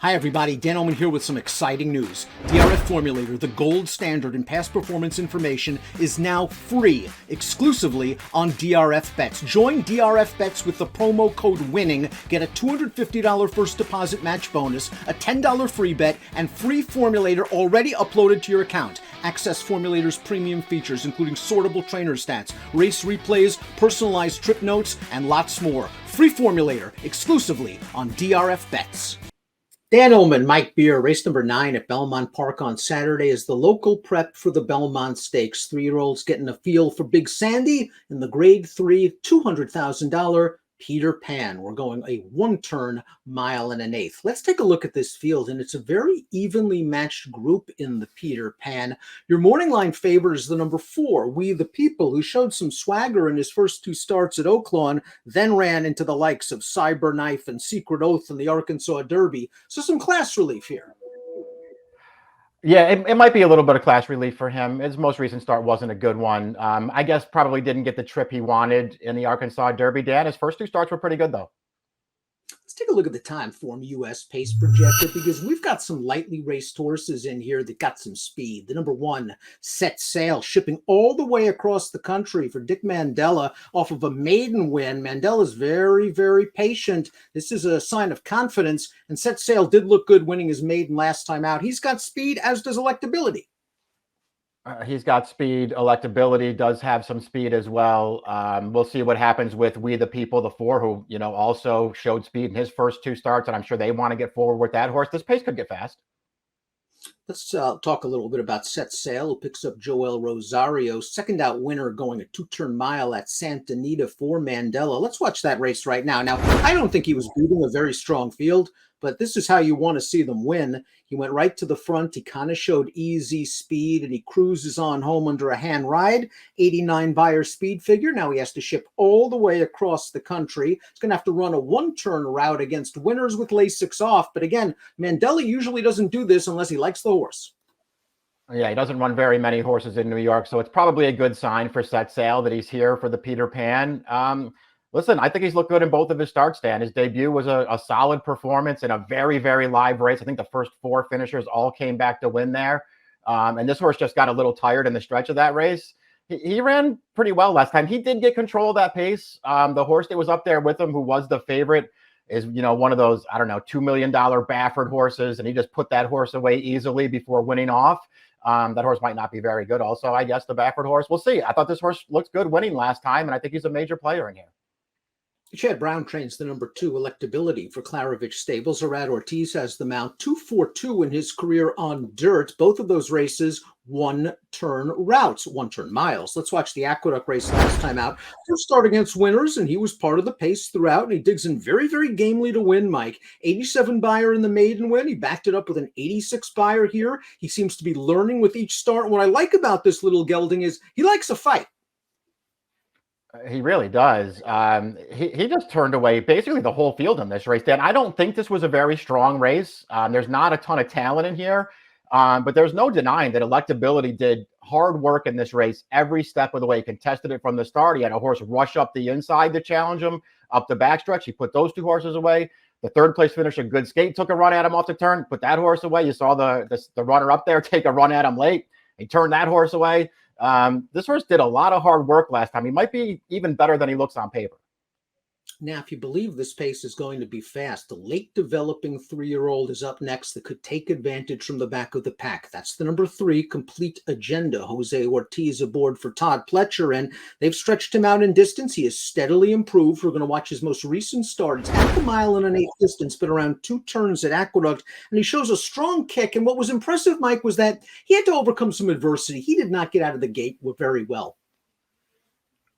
Hi everybody, Dan Illman here with some exciting news. DRF Formulator, the gold standard in past performance information, is now free, exclusively on DRF Bets. Join DRF Bets with the promo code WINNING, get a $250 first deposit match bonus, a $10 free bet, and free Formulator already uploaded to your account. Access Formulator's premium features, including sortable trainer stats, race replays, personalized trip notes, and lots more. Free Formulator, exclusively on DRF Bets. Dan Illman, Mike Beer, race number 9 at Belmont Park on Saturday is the local prep for the Belmont Stakes. 3-year-olds getting a feel for Big Sandy in the Grade 3 $200,000 Peter Pan. We're going a 1-turn mile and an eighth. Let's take a look at this field, and it's a very evenly matched group in the Peter Pan. Your morning line favors the number 4, We the People, who showed some swagger in his first 2 starts at Oaklawn, then ran into the likes of Cyberknife and Secret Oath in the Arkansas Derby. So some class relief here. Yeah, it might be a little bit of class relief for him. His most recent start wasn't a good one. I guess probably didn't get the trip he wanted in the Arkansas Derby. Dan, his first 2 starts were pretty good, though. Let's take a look at the time form US pace projector, because we've got some lightly raced horses in here that got some speed. The number 1, Set Sail, shipping all the way across the country for Dick Mandella off of a maiden win. Mandella's very, very patient. This is a sign of confidence, and Set Sail did look good winning his maiden last time out. He's got speed, as does Electability. He's got speed. Electability does have some speed as well. We'll see what happens with We the People, the 4, who, also showed speed in his first 2 starts, and I'm sure they want to get forward with that horse. This pace could get fast. Let's talk a little bit about Set Sail, who picks up Joel Rosario, second out winner, going a 2-turn mile at Santa Anita for Mandella. Let's watch that race right now. Now, I don't think he was beating a very strong field, but this is how you want to see them win. He went right to the front. He kind of showed easy speed, and he cruises on home under a hand ride. 89 buyer speed figure. Now he has to ship all the way across the country. He's going to have to run a 1-turn route against winners with Lasix off. But again, Mandella usually doesn't do this unless he likes the horse. Yeah, he doesn't run very many horses in New York, so it's probably a good sign for Set Sail that he's here for the Peter Pan. Listen, I think he's looked good in both of his starts, Dan. His debut was a solid performance in a very, very live race. I think the first 4 finishers all came back to win there. And this horse just got a little tired in the stretch of that race. He ran pretty well last time. He did get control of that pace. The horse that was up there with him, who was the favorite, is, one of those, I don't know, $2 million Baffert horses, and he just put that horse away easily before winning off. That horse might not be very good also, I guess, the Baffert horse. We'll see. I thought this horse looked good winning last time, and I think he's a major player in here. Chad Brown trains the number 2, Electability, for Klaravich Stables. Arad Ortiz has the mount. 2-4-2 in his career on dirt. Both of those races, 1-turn routes, 1-turn miles. Let's watch the Aqueduct race last time out. First start against winners, and he was part of the pace throughout, and he digs in very, very gamely to win, Mike. 87 buyer in the maiden win. He backed it up with an 86 buyer here. He seems to be learning with each start. And what I like about this little gelding is he likes a fight. He really does. He just turned away basically the whole field in this race, Dan. I don't think this was a very strong race. There's not a ton of talent in here, but there's no denying that Electability did hard work in this race every step of the way. He contested it from the start. He had a horse rush up the inside to challenge him up the backstretch. He put those 2 horses away. The 3rd place finisher, Good Skate, took a run at him off the turn, put that horse away. You saw the runner up there take a run at him late. He turned that horse away. This horse did a lot of hard work last time. He might be even better than he looks on paper. Now, if you believe this pace is going to be fast, the late developing 3-year-old is up next that could take advantage from the back of the pack. That's the number 3, Complete Agenda. Jose Ortiz aboard for Todd Pletcher, and they've stretched him out in distance. He has steadily improved. We're going to watch his most recent start. It's at the mile and an eighth distance, but around 2 turns at Aqueduct, and he shows a strong kick. And what was impressive, Mike, was that he had to overcome some adversity. He did not get out of the gate very well.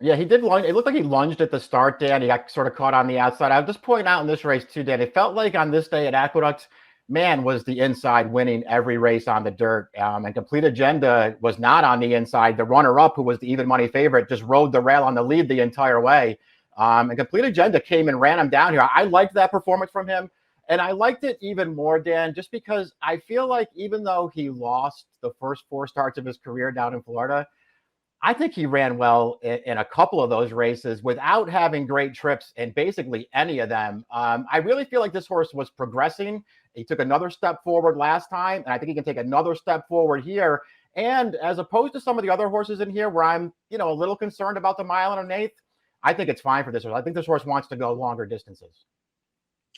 Yeah, he did lunge. It looked like he lunged at the start, Dan. He got sort of caught on the outside. I'll just point out in this race too, Dan, it felt like on this day at Aqueduct, man was the inside winning every race on the dirt. And Complete Agenda was not on the inside. The runner-up, who was the even money favorite, just rode the rail on the lead the entire way. And Complete Agenda came and ran him down here. I liked that performance from him. And I liked it even more, Dan, just because I feel like even though he lost the first 4 starts of his career down in Florida, I think he ran well in a couple of those races without having great trips in basically any of them. I really feel like this horse was progressing He took another step forward last time, and I think he can take another step forward here. And as opposed to some of the other horses in here where I'm, a little concerned about the mile and an eighth, I think it's fine for this horse. I think this horse wants to go longer distances.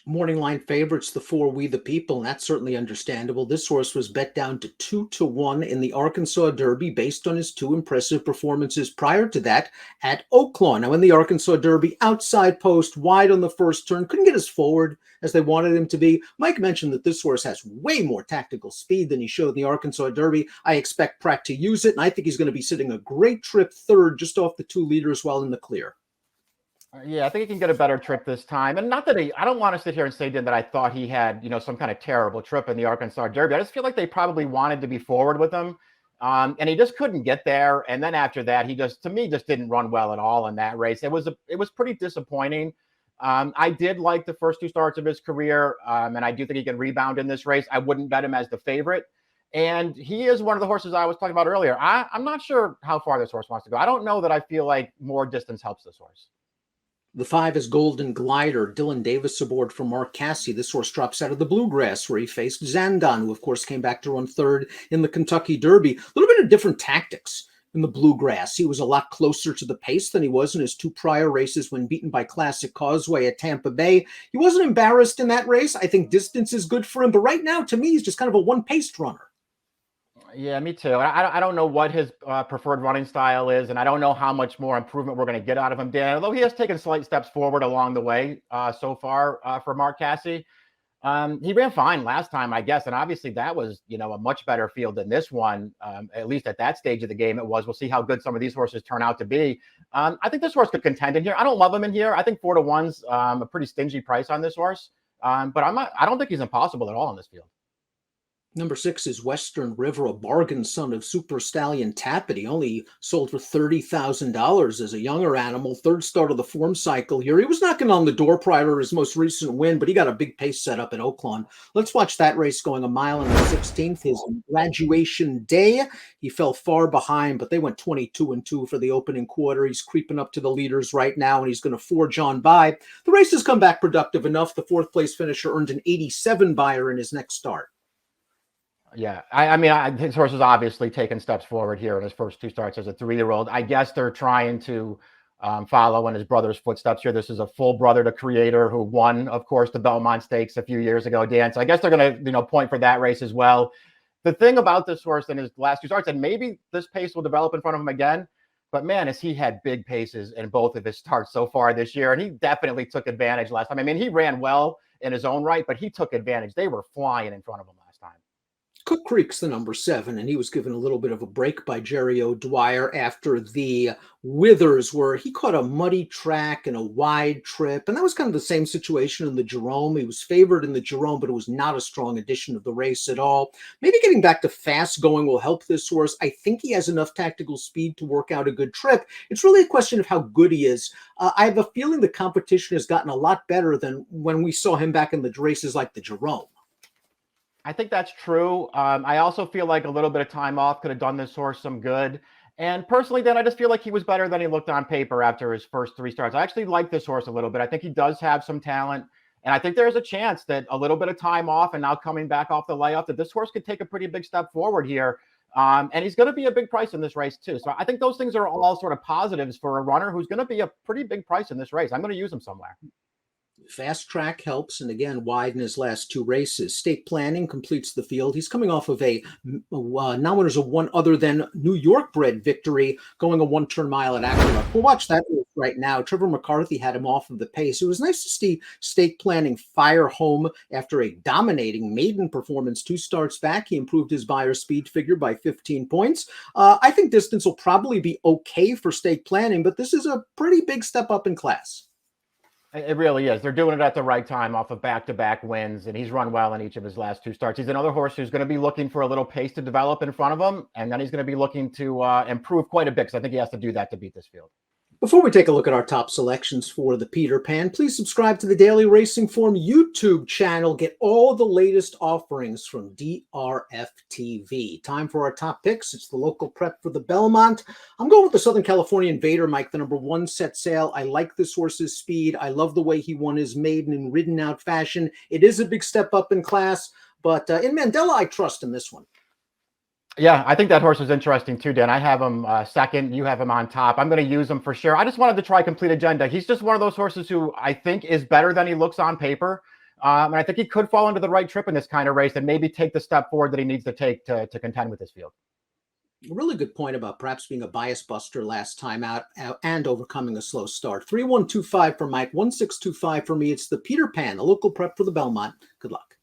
Morning line favorites, the 4 We the People, and that's certainly understandable. This horse was bet down to 2-1 in the Arkansas Derby based on his 2 impressive performances prior to that at Oaklawn. Now, in the Arkansas Derby, outside post, wide on the first turn, couldn't get as forward as they wanted him to be. Mike mentioned that this horse has way more tactical speed than he showed in the Arkansas Derby. I expect Pratt to use it, and I think he's going to be sitting a great trip third just off the 2 leaders while in the clear. Yeah, I think he can get a better trip this time. And not that I don't want to sit here and say that I thought he had, some kind of terrible trip in the Arkansas Derby. I just feel like they probably wanted to be forward with him. And he just couldn't get there. And then after that, he just didn't run well at all in that race. It was pretty disappointing. I did like the first 2 starts of his career. And I do think he can rebound in this race. I wouldn't bet him as the favorite. And he is one of the horses I was talking about earlier. I'm not sure how far this horse wants to go. I don't know that I feel like more distance helps this horse. The 5 is Golden Glider. Dylan Davis aboard for Mark Casse. This horse drops out of the Bluegrass, where he faced Zandon, who, of course, came back to run third in the Kentucky Derby. A little bit of different tactics in the Bluegrass. He was a lot closer to the pace than he was in his 2 prior races when beaten by Classic Causeway at Tampa Bay. He wasn't embarrassed in that race. I think distance is good for him. But right now, to me, he's just kind of a one-paced runner. Yeah, me too. I don't know what his preferred running style is, and I don't know how much more improvement we're going to get out of him, Dan. Although he has taken slight steps forward along the way so far for Mark Casse. He ran fine last time, I guess, and obviously that was, a much better field than this one, at least at that stage of the game it was. We'll see how good some of these horses turn out to be. I think this horse could contend in here. I don't love him in here. I think 4-1's a pretty stingy price on this horse, but I don't think he's impossible at all in this field. Number 6 is Western River, a bargain son of Super Stallion Tappet. He only sold for $30,000 as a younger animal. 3rd start of the form cycle here. He was knocking on the door prior to his most recent win, but he got a big pace set up at Oaklawn. Let's watch that race going a mile and the 16th. His graduation day, he fell far behind, but they went 22-2 for the opening quarter. He's creeping up to the leaders right now, and he's going to forge on by. The race has come back productive enough. The 4th place finisher earned an 87 buyer in his next start. Yeah, I mean, his horse has obviously taken steps forward here in his first 2 starts as a 3-year-old. I guess they're trying to follow in his brother's footsteps here. This is a full brother to Creator who won, of course, the Belmont Stakes a few years ago, Dan. So I guess they're going to, point for that race as well. The thing about this horse in his last 2 starts, and maybe this pace will develop in front of him again, but man, has he had big paces in both of his starts so far this year. And he definitely took advantage last time. I mean, he ran well in his own right, but he took advantage. They were flying in front of him last time. Cook Creek's the number 7, and he was given a little bit of a break by Jerry O'Dwyer after the Withers, where he caught a muddy track and a wide trip, and that was kind of the same situation in the Jerome. He was favored in the Jerome, but it was not a strong addition of the race at all. Maybe getting back to fast going will help this horse. I think he has enough tactical speed to work out a good trip. It's really a question of how good he is. I have a feeling the competition has gotten a lot better than when we saw him back in the races like the Jerome. I think that's true. I also feel like a little bit of time off could have done this horse some good. And personally, then I just feel like he was better than he looked on paper after his first 3 starts. I actually like this horse a little bit. I think he does have some talent. And I think there's a chance that a little bit of time off and now coming back off the layoff, that this horse could take a pretty big step forward here. And he's going to be a big price in this race too. So I think those things are all sort of positives for a runner who's going to be a pretty big price in this race. I'm going to use him somewhere. Fast track helps, and again, wide in his last 2 races. State Planning completes the field. He's coming off of a non-winners of one other than New York-bred victory, going a 1-turn mile at Aqueduct. We'll watch that right now. Trevor McCarthy had him off of the pace. It was nice to see State Planning fire home after a dominating maiden performance 2 starts back. He improved his buyer speed figure by 15 points. I think distance will probably be okay for State Planning, but this is a pretty big step up in class. It really is. They're doing it at the right time off of back-to-back wins, and he's run well in each of his last 2 starts. He's another horse who's going to be looking for a little pace to develop in front of him, and then he's going to be looking to improve quite a bit, because I think he has to do that to beat this field. Before we take a look at our top selections for the Peter Pan, please subscribe to the Daily Racing Form YouTube channel. Get all the latest offerings from DRFTV. Time for our top picks. It's the local prep for the Belmont. I'm going with the Southern California Invader, Mike, the number 1 set sail. I like this horse's speed. I love the way he won his maiden in ridden out fashion. It is a big step up in class, but in Mandela, I trust in this one. Yeah, I think that horse is interesting too, Dan. I have him second. You have him on top. I'm going to use him for sure. I just wanted to try Complete Agenda. He's just one of those horses who I think is better than he looks on paper. And I think he could fall into the right trip in this kind of race and maybe take the step forward that he needs to take to contend with this field. A really good point about perhaps being a bias buster last time out and overcoming a slow start. 3125 for Mike, 1625 for me. It's the Peter Pan, the local prep for the Belmont. Good luck.